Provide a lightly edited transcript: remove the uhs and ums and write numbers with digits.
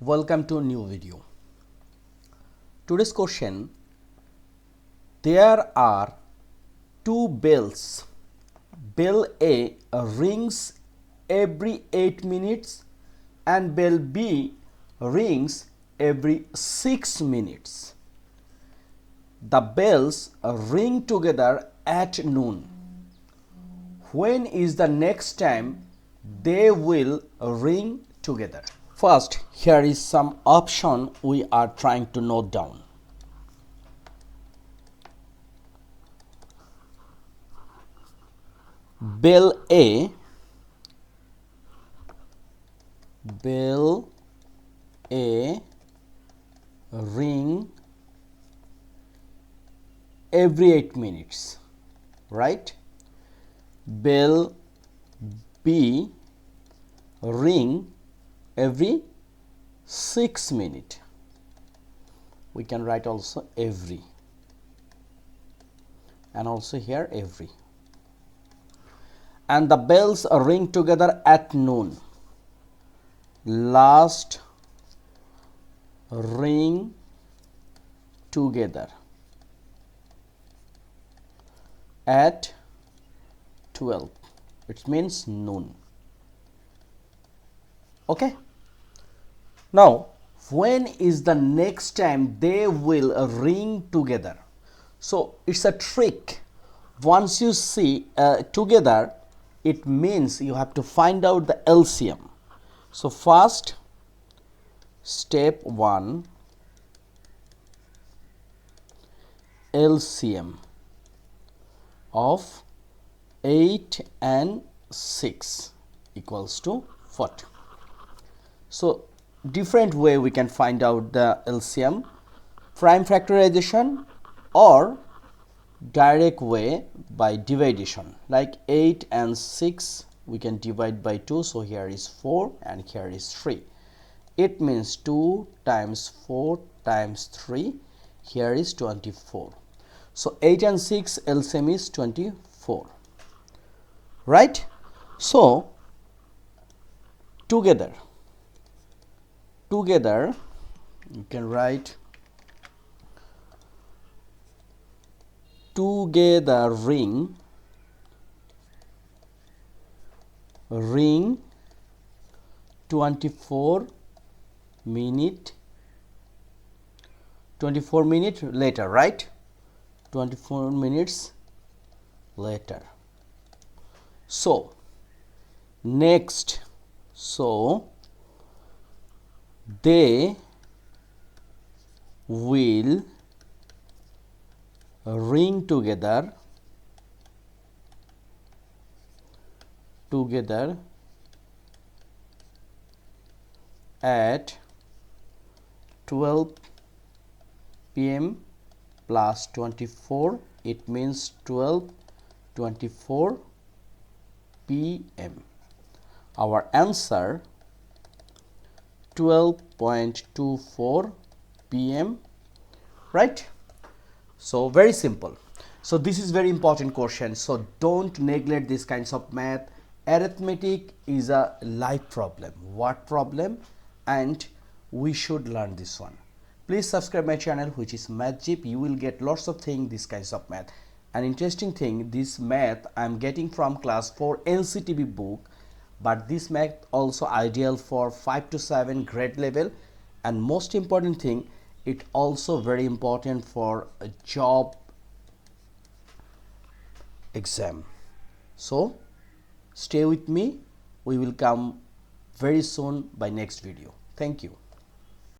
Welcome to a new video. Today's question: there are two bells. Bell A rings every 8 minutes and bell B rings every 6 minutes. The bells ring together at noon. When is the next time they will ring together? First, here is some option we are trying to note down. Bell A ring every 8 minutes, right? Bell B ring every 6 minutes. We can write also every, and also here every. And the bells ring together at noon. Last ring together at 12. It means noon. Okay. Now, when is the next time they will ring together? So it's a trick. Once you see together, it means you have to find out the LCM. So first, step 1, LCM of 8 and 6 equals to 40. So different way we can find out the LCM: prime factorization or direct way by division. Like 8 and 6 we can divide by 2, so here is 4 and here is 3. It means 2 times 4 times 3, here is 24. So 8 and 6 LCM is 24, right? So together you can write together ring 24 minute later, right? 24 minutes later. So next, so they will ring together at 12 p.m. plus 24. It means 12:24 p.m. Our answer 12:24 p.m. right? So very simple. So this is very important question, so don't neglect these kinds of math. Arithmetic is a life problem, what problem, and we should learn this one. Please subscribe my channel, which is MathJip. You will get lots of things, these kinds of math. An interesting thing, this math I am getting from class 4 NCTB book, but this math also ideal for 5 to 7 grade level, and most important thing, it also very important for a job exam. So stay with me, we will come very soon by next video. Thank you.